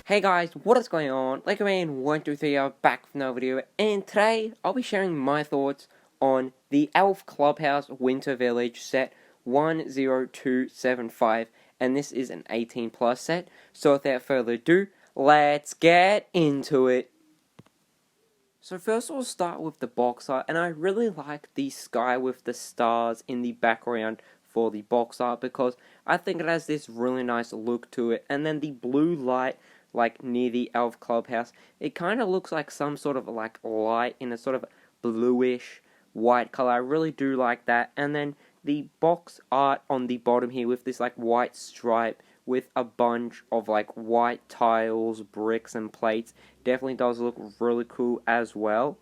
Hey guys, what is going on? LegoMan123 are back with another video, and today I'll be sharing my thoughts on the Elf Clubhouse Winter Village set 10275, and this is an 18 plus set, so without further ado, let's get into it. So first we'll start with the box art, and I really like the sky with the stars in the background for the box art because I think it has this really nice look to it, and then the blue light like near the Elf Clubhouse, it kind of looks like some sort of like light in a sort of bluish white color. I really do like that. And then the box art on the bottom here with this like white stripe with a bunch of like white tiles, bricks and plates definitely does look really cool as well.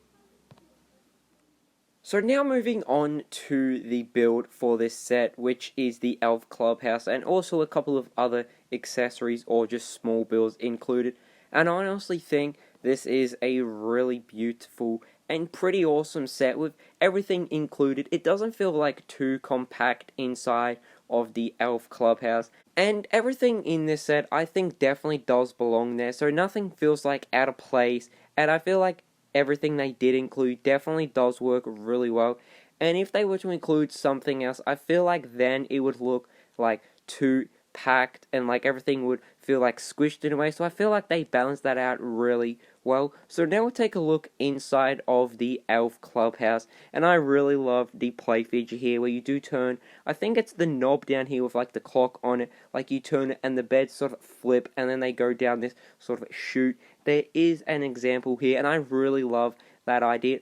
So now moving on to the build for this set, which is the Elf Clubhouse, and also a couple of other accessories or just small builds included. And I honestly think this is a really beautiful and pretty awesome set with everything included. It doesn't feel like too compact inside of the Elf Clubhouse, and everything in this set I think definitely does belong there, so nothing feels like out of place, and I feel like everything they did include definitely does work really well. And if they were to include something else, I feel like then it would look like too packed and like everything would feel like squished in a way. So I feel like they balanced that out really well. So now we'll take a look inside of the Elf Clubhouse, and I really love the play feature here where you do turn, I think it's the knob down here with like the clock on it, like you turn it and the beds sort of flip and then they go down this sort of chute. There is an example here, and I really love that idea.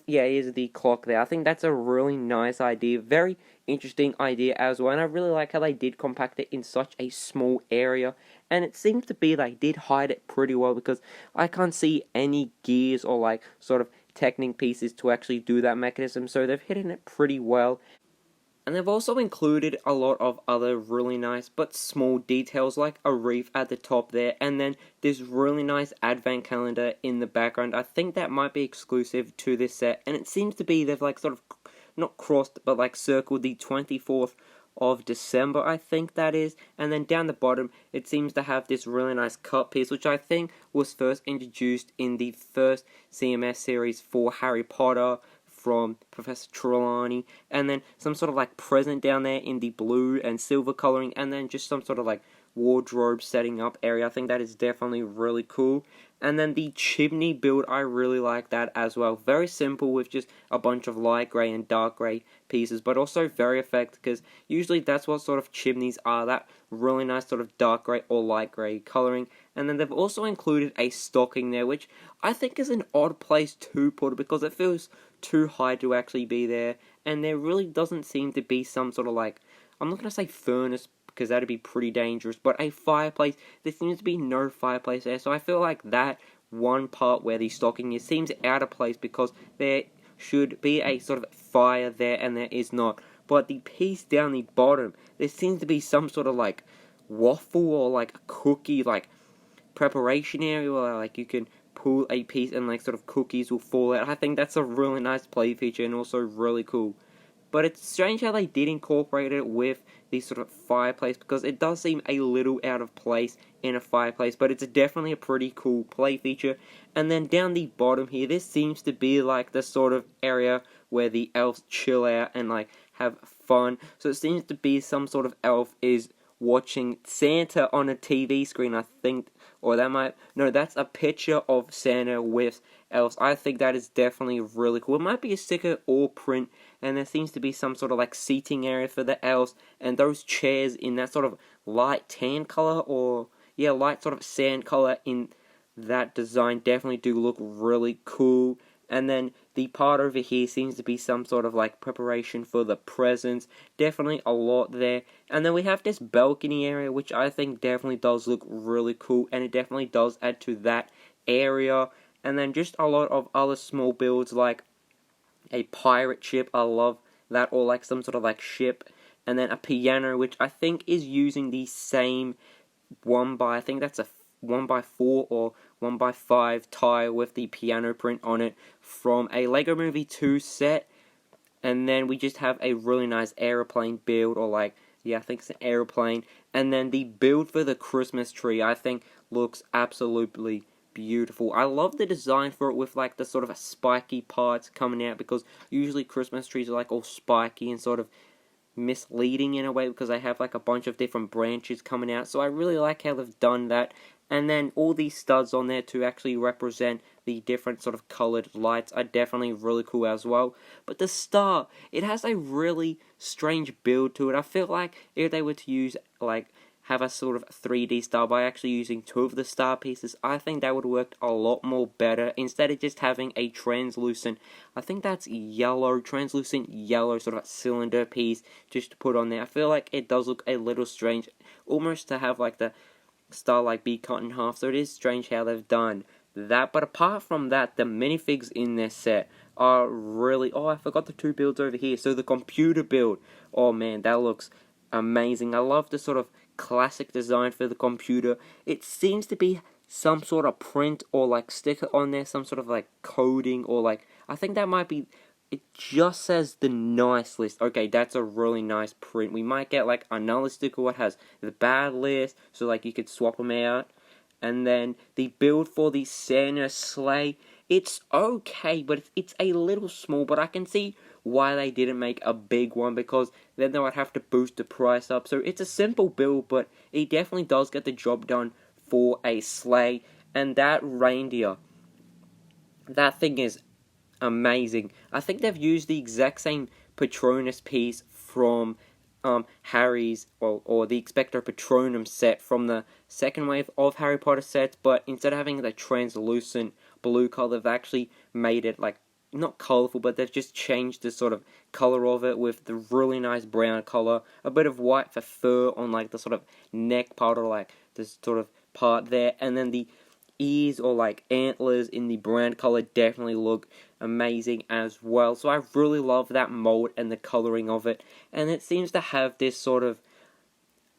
Yeah, here's the clock there. I think that's a really nice idea, very interesting idea as well, and I really like how they did compact it in such a small area, and it seems to be they did hide it pretty well because I can't see any gears or like sort of technic pieces to actually do that mechanism, so they've hidden it pretty well. And they've also included a lot of other really nice but small details like a reef at the top there, and then this really nice advent calendar in the background. I think that might be exclusive to this set, and it seems to be they've like sort of not crossed but like circled the 24th of December, I think that is. And then down the bottom it seems to have this really nice cut piece, which I think was first introduced in the first CMS series for Harry Potter from Professor Trelawney, and then some sort of like present down there in the blue and silver coloring, and then just some sort of like wardrobe setting up area. I think that is definitely really cool. And then the chimney build, I really like that as well. Very simple with just a bunch of light grey and dark grey pieces, but also very effective because usually that's what sort of chimneys are, that really nice sort of dark grey or light grey coloring. And then they've also included a stocking there, which I think is an odd place to put it because it feels too high to actually be there, and there really doesn't seem to be some sort of like, I'm not going to say furnace because that'd be pretty dangerous, but a fireplace. There seems to be no fireplace there, so I feel like that one part where the stocking is seems out of place because there should be a sort of fire there and there is not. But the piece down the bottom, there seems to be some sort of like waffle or like a cookie like preparation area where like you can pull a piece and like sort of cookies will fall out. I think that's a really nice play feature and also really cool. But it's strange how they did incorporate it with the sort of fireplace because it does seem a little out of place in a fireplace, but it's definitely a pretty cool play feature. And then down the bottom here, this seems to be like the sort of area where the elves chill out and like have fun. So it seems to be some sort of elf is watching Santa on a TV screen, I think, or that might, no, that's a picture of Santa with elves. I think that is definitely really cool. It might be a sticker or print, and there seems to be some sort of like seating area for the elves, and those chairs in that sort of light tan color, or yeah, light sort of sand color in that design definitely do look really cool. And then the part over here seems to be some sort of like preparation for the presents. Definitely a lot there. And then we have this balcony area, which I think definitely does look really cool, and it definitely does add to that area. And then just a lot of other small builds like a pirate ship, I love that, or like some sort of like ship. And then a piano, which I think is using the same I think that's a 1x4 or 1x5 tile with the piano print on it from a Lego Movie 2 set. And then we just have a really nice aeroplane build, or like Yeah, I think it's an airplane. And then the build for the Christmas tree, I think, looks absolutely beautiful. I love the design for it with like the sort of spiky parts coming out, because usually Christmas trees are like all spiky and sort of misleading in a way, because they have like a bunch of different branches coming out. So I really like how they've done that. And then all these studs on there to actually represent the different sort of colored lights are definitely really cool as well. But the star, it has a really strange build to it. I feel like if they were to use like have a sort of 3D star by actually using two of the star pieces, I think that would work a lot more better instead of just having a translucent, I think that's yellow, translucent yellow sort of cylinder piece just to put on there. I feel like it does look a little strange, almost to have like the star like be cut in half, so it is strange how they've done that. But apart from that, the minifigs in their set are really, oh, I forgot the two builds over here. So the computer build, oh man, that looks amazing. I love the sort of classic design for the computer. It seems to be some sort of print or like sticker on there, some sort of like coding, or like, I think that might be, it just says the nice list. Okay, that's a really nice print. We might get like another sticker what has the bad list, so like you could swap them out. And then the build for the Santa sleigh, it's okay, but it's a little small, but I can see why they didn't make a big one, because then they would have to boost the price up. So it's a simple build, but it definitely does get the job done for a sleigh. And that reindeer, that thing is amazing. I think they've used the exact same Patronus piece from Harry's, or the Expecto Patronum set from the second wave of Harry Potter sets, but instead of having the translucent blue color, they've actually made it like not colorful, but they've just changed the sort of color of it with the really nice brown color, a bit of white for fur on like the sort of neck part, or like this sort of part there, and then the ears or like antlers in the brown color definitely look amazing as well. So I really love that mold and the coloring of it, and it seems to have this sort of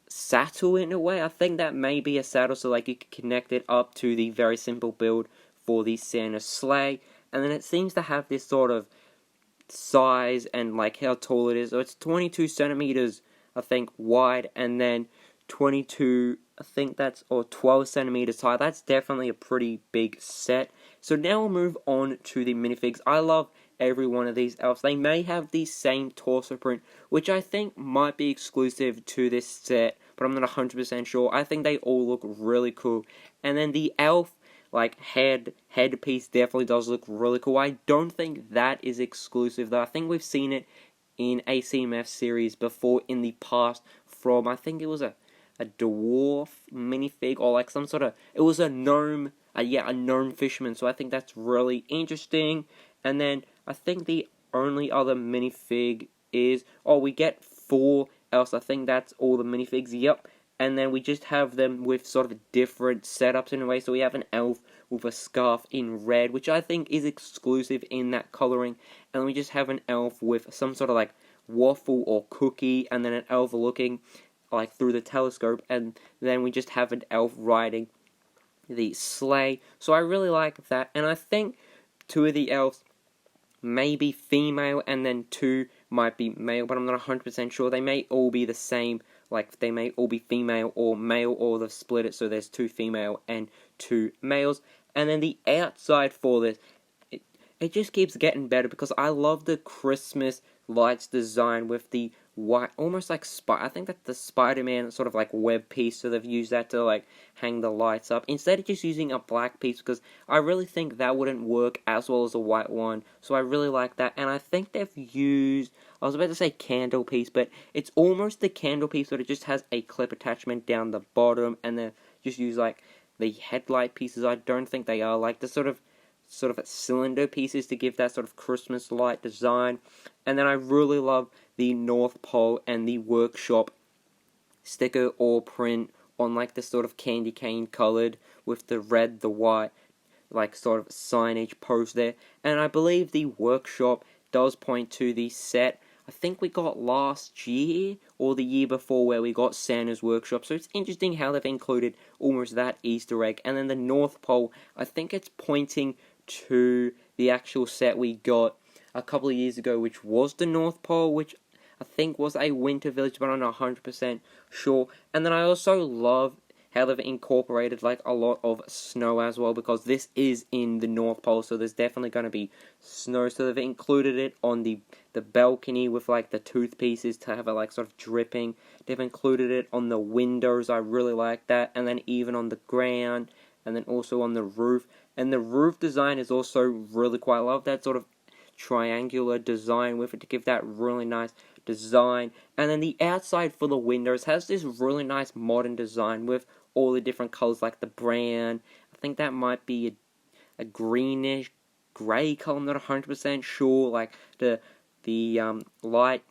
saddle in a way. I think that may be a saddle, so like you can connect it up to the very simple build for the Santa sleigh, and then it seems to have this sort of size and like how tall it is. So it's 22 centimeters, I think, wide, and then 22, I think that's, or 12 centimeters high. That's definitely a pretty big set. So now we'll move on to the minifigs. I love every one of these elves. They may have the same torso print, which I think might be exclusive to this set, but I'm not 100% sure. I think they all look really cool. And then the elf like headpiece definitely does look really cool. I don't think that is exclusive though. I think we've seen it in a CMF series before in the past from, I think it was a dwarf minifig, or like some sort of, it was a gnome, a gnome fisherman. So I think that's really interesting. And then I think the only other minifig is, oh, we get 4 else. I think that's all the minifigs. Yep. And then we just have them with sort of different setups in a way. So we have an elf with a scarf in red, which I think is exclusive in that coloring. And we just have an elf with some sort of like waffle or cookie, and then an elf looking like through the telescope, and then we just have an elf riding the sleigh. So I really like that, and I think 2 of the elves may be female, and then 2 might be male, but I'm not 100% sure. They may all be the same, like they may all be female or male, or they've split it so there's 2 female and 2 males. And then the outside for this, it just keeps getting better, because I love the Christmas lights design with the white, almost like I think that's the Spider-Man sort of like web piece, so they've used that to like hang the lights up instead of just using a black piece, because I really think that wouldn't work as well as a white one. So I really like that, and I think they've used, I was about to say candle piece, but it's almost the candle piece, but it just has a clip attachment down the bottom, and then just use like the headlight pieces. I don't think they are like the sort of cylinder pieces to give that sort of Christmas light design. And then I really love the North Pole and the workshop sticker or print on like the sort of candy cane colored with the red, the white, like sort of signage post there. And I believe the workshop does point to the set I think we got last year or the year before, where we got Santa's workshop. So it's interesting how they've included almost that Easter egg. And then the North Pole, I think it's pointing to the actual set we got a couple of years ago, which was the North Pole, which I think was a winter village, but I'm not 100% sure. And then I also love how they've incorporated like a lot of snow as well, because this is in the North Pole, so there's definitely going to be snow. So they've included it on the balcony with like the toothpieces to have it like sort of dripping. They've included it on the windows. I really like that. And then even on the ground, and then also on the roof. And the roof design is also really quite, I love that sort of triangular design with it to give that really nice design. And then the outside for the windows has this really nice modern design with all the different colors, like the brown. I think that might be a greenish grey color, I'm not 100% sure. Like the light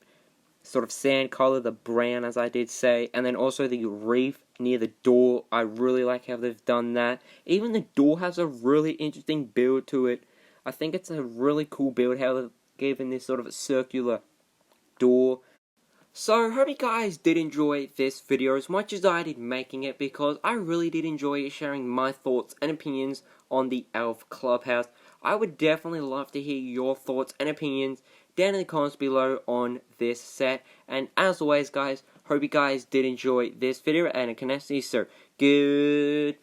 sort of sand color, the brown, as I did say, and then also the reef near the door. I really like how they've done that. Even the door has a really interesting build to it. I think it's a really cool build how they've given this sort of circular door. So, hope you guys did enjoy this video as much as I did making it, because I really did enjoy sharing my thoughts and opinions on the Elf Clubhouse. I would definitely love to hear your thoughts and opinions down in the comments below on this set. And as always, guys, hope you guys did enjoy this video, and I can see you, so goodbye!